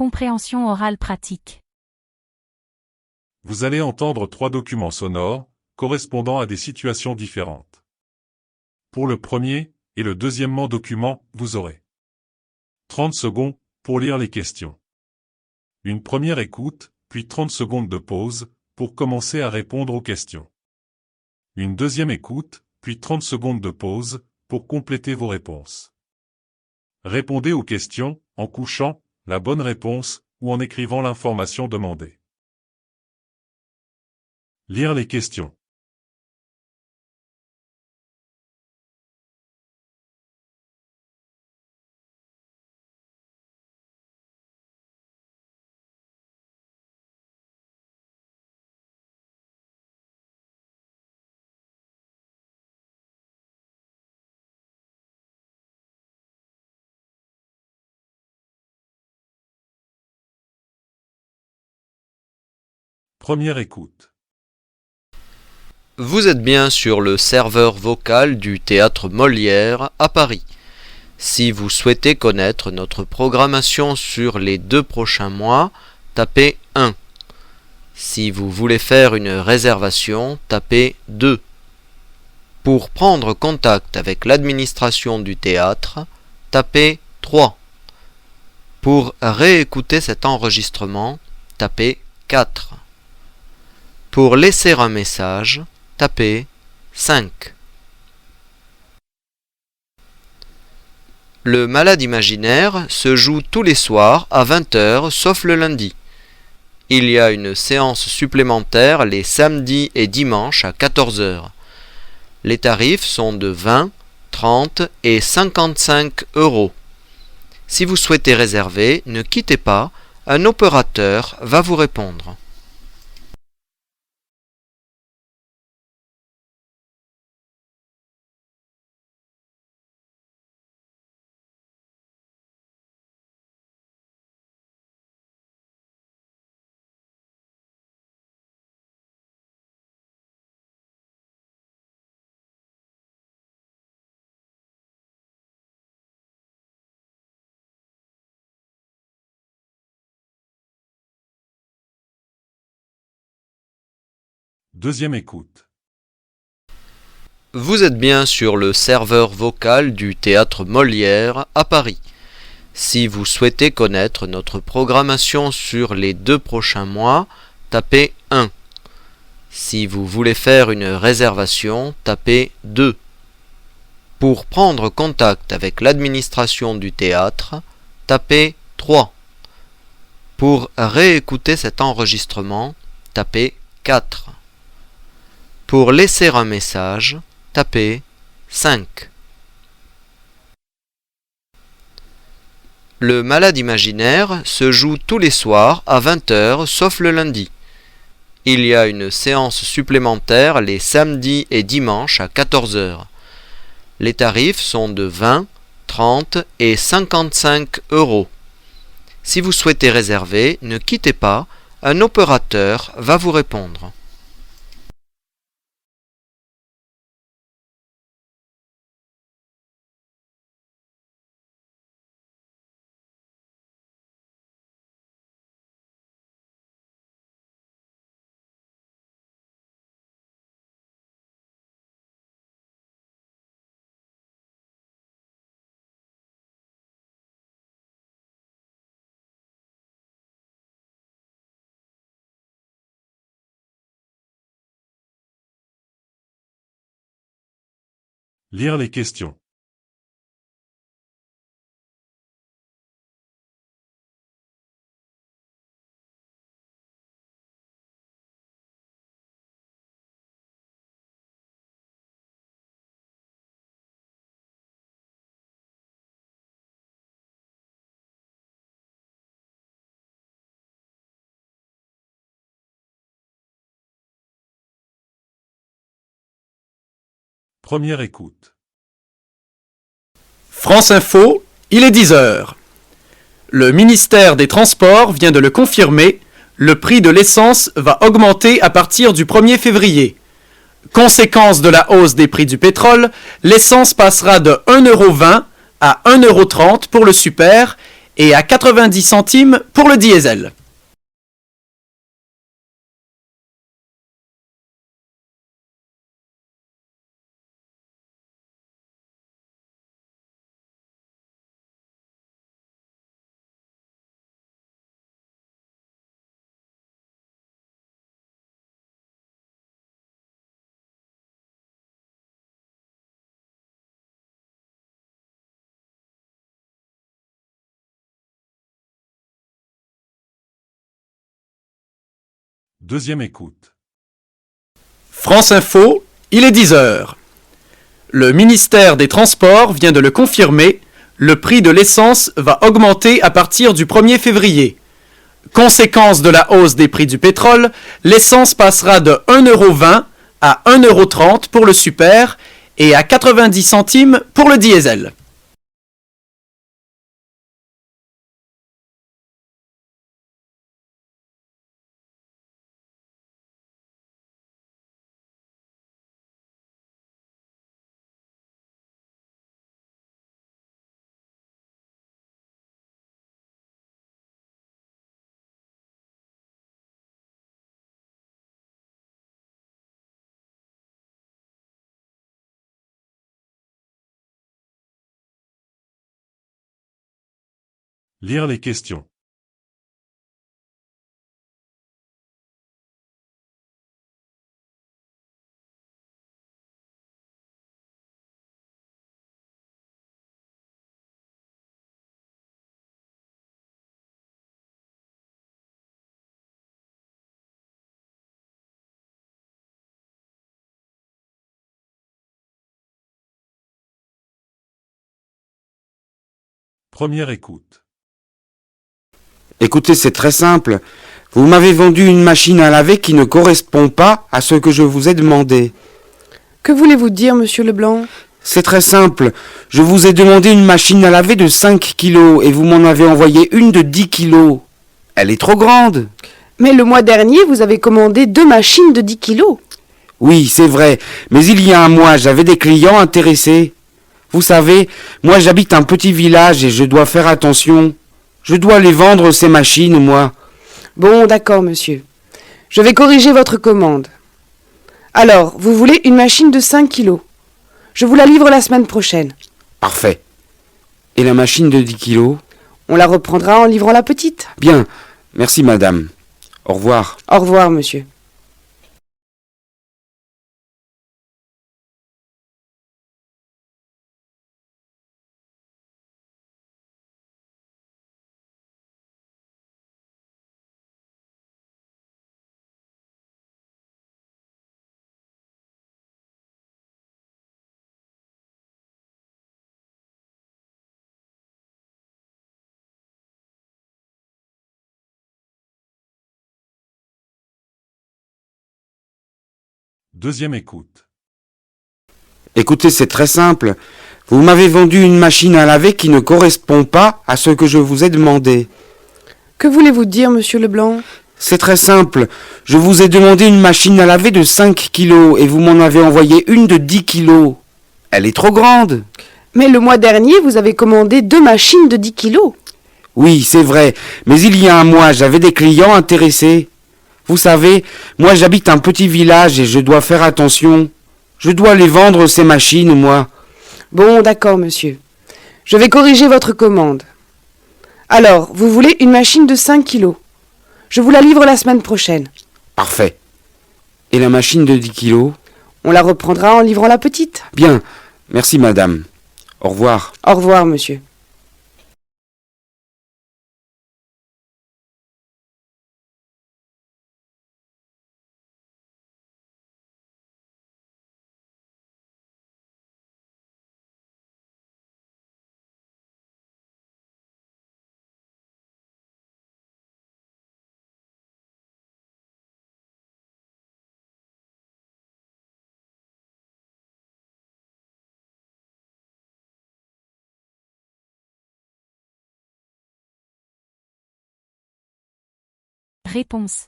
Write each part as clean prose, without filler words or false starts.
Compréhension orale pratique. Vous allez entendre 3 documents sonores, correspondant à des situations différentes. Pour le premier et le deuxièmement document, vous aurez 30 secondes pour lire les questions. Une première écoute, puis 30 secondes de pause, pour commencer à répondre aux questions. Une deuxième écoute, puis 30 secondes de pause, pour compléter vos réponses. Répondez aux questions, en couchant la bonne réponse, ou en écrivant l'information demandée. Lire les questions. Première écoute. Vous êtes bien sur le serveur vocal du Théâtre Molière à Paris. Si vous souhaitez connaître notre programmation sur les 2 prochains mois, tapez 1. Si vous voulez faire une réservation, tapez 2. Pour prendre contact avec l'administration du théâtre, tapez 3. Pour réécouter cet enregistrement, tapez 4. Pour laisser un message, tapez 5. Le Malade imaginaire se joue tous les soirs à 20h sauf le lundi. Il y a une séance supplémentaire les samedis et dimanches à 14h. Les tarifs sont de 20, 30 et 55 €. Si vous souhaitez réserver, ne quittez pas, un opérateur va vous répondre. Deuxième écoute. Vous êtes bien sur le serveur vocal du Théâtre Molière à Paris. Si vous souhaitez connaître notre programmation sur les 2 prochains mois, tapez 1. Si vous voulez faire une réservation, tapez 2. Pour prendre contact avec l'administration du théâtre, tapez 3. Pour réécouter cet enregistrement, tapez 4. Pour laisser un message, tapez 5. Le Malade imaginaire se joue tous les soirs à 20h sauf le lundi. Il y a une séance supplémentaire les samedis et dimanches à 14h. Les tarifs sont de 20, 30 et 55 €. Si vous souhaitez réserver, ne quittez pas, un opérateur va vous répondre. Lire les questions. Première écoute. France Info, il est 10h. Le ministère des Transports vient de le confirmer, le prix de l'essence va augmenter à partir du 1er février. Conséquence de la hausse des prix du pétrole, l'essence passera de 1,20 € à 1,30 € pour le super et à 90 centimes pour le diesel. Deuxième écoute. France Info, il est 10 heures. Le ministère des Transports vient de le confirmer, le prix de l'essence va augmenter à partir du 1er février. Conséquence de la hausse des prix du pétrole, l'essence passera de 1,20 € à 1,30 € pour le super et à 90 centimes pour le diesel. Lire les questions. Première écoute. Écoutez, c'est très simple. Vous m'avez vendu une machine à laver qui ne correspond pas à ce que je vous ai demandé. Que voulez-vous dire, monsieur Leblanc? C'est très simple. Je vous ai demandé une machine à laver de 5 kilos et vous m'en avez envoyé une de 10 kilos. Elle est trop grande. Mais le mois dernier, vous avez commandé 2 machines de 10 kilos. Oui, c'est vrai, mais il y a un mois, j'avais des clients intéressés. Vous savez, moi j'habite un petit village et je dois faire attention. Je dois les vendre, ces machines, moi. Bon, d'accord, monsieur. Je vais corriger votre commande. Alors, vous voulez une machine de 5 kilos. Je vous la livre la semaine prochaine. Parfait. Et la machine de 10 kilos? On la reprendra en livrant la petite. Bien, merci madame. Au revoir. Au revoir, monsieur. Deuxième écoute. Écoutez, c'est très simple. Vous m'avez vendu une machine à laver qui ne correspond pas à ce que je vous ai demandé. Que voulez-vous dire, monsieur Leblanc? C'est très simple. Je vous ai demandé une machine à laver de 5 kilos et vous m'en avez envoyé une de 10 kilos. Elle est trop grande. Mais le mois dernier, vous avez commandé 2 machines de 10 kilos. Oui, c'est vrai, mais il y a un mois, j'avais des clients intéressés. Vous savez, moi j'habite un petit village et je dois faire attention. Je dois les vendre, ces machines, moi. Bon, d'accord, monsieur. Je vais corriger votre commande. Alors, vous voulez une machine de 5 kilos. Je vous la livre la semaine prochaine. Parfait. Et la machine de 10 kilos? On la reprendra en livrant la petite. Bien, merci madame. Au revoir. Au revoir, monsieur. Réponse.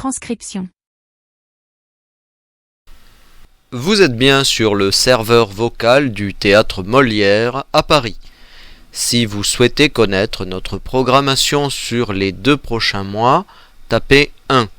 Transcription. Vous êtes bien sur le serveur vocal du Théâtre Molière à Paris. Si vous souhaitez connaître notre programmation sur les 2 prochains mois, tapez 1.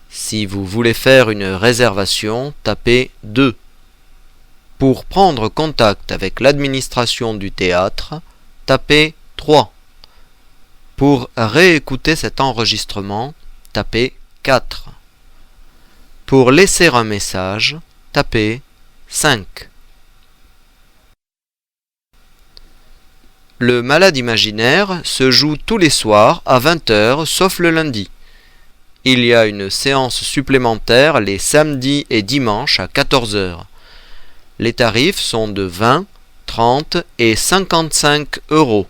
Si vous voulez faire une réservation, tapez 2. Pour prendre contact avec l'administration du théâtre, tapez 3. Pour réécouter cet enregistrement, tapez 4. Pour laisser un message, tapez 5. Le Malade imaginaire se joue tous les soirs à 20h sauf le lundi. Il y a une séance supplémentaire les samedis et dimanches à 14h. Les tarifs sont de 20, 30 et 55 euros.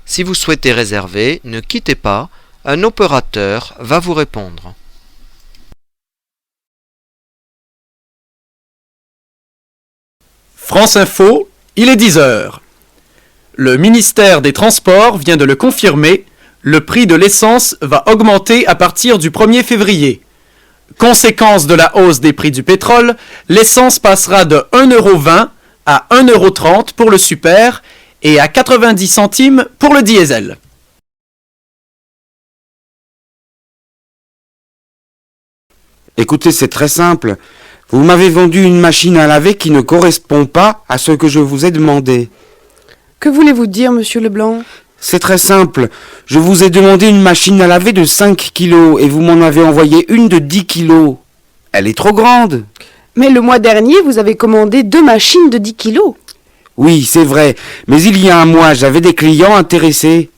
Si vous souhaitez réserver, ne quittez pas, un opérateur va vous répondre. France Info, il est 10h. Le ministère des Transports vient de le confirmer, le prix de l'essence va augmenter à partir du 1er février. Conséquence de la hausse des prix du pétrole, l'essence passera de 1,20 € à 1,30 € pour le super et à 90 centimes pour le diesel. Écoutez, c'est très simple. Vous m'avez vendu une machine à laver qui ne correspond pas à ce que je vous ai demandé. Que voulez-vous dire, monsieur Leblanc? C'est très simple. Je vous ai demandé une machine à laver de 5 kilos et vous m'en avez envoyé une de 10 kilos. Elle est trop grande. Mais le mois dernier, vous avez commandé 2 machines de 10 kilos. Oui, c'est vrai, mais il y a un mois, j'avais des clients intéressés.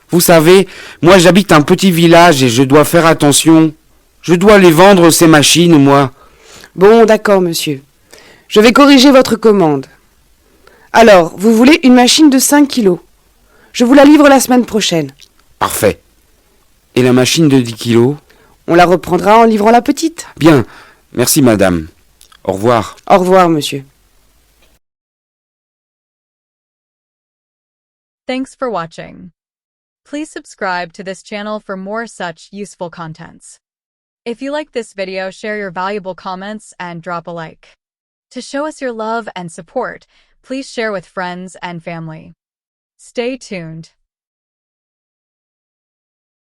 Vous savez, moi j'habite un petit village et je dois faire attention. Je dois les vendre ces machines, moi. Bon, d'accord, monsieur. Je vais corriger votre commande. Alors, vous voulez une machine de 5 kilos. Je vous la livre la semaine prochaine. Parfait. Et la machine de 10 kilos? On la reprendra en livrant la petite. Bien, merci madame. Au revoir. Au revoir, monsieur. Thanks for watching. Please subscribe to this channel for more such useful contents. If you like this video, share your valuable comments and drop a like. To show us your love and support, please share with friends and family. Stay tuned.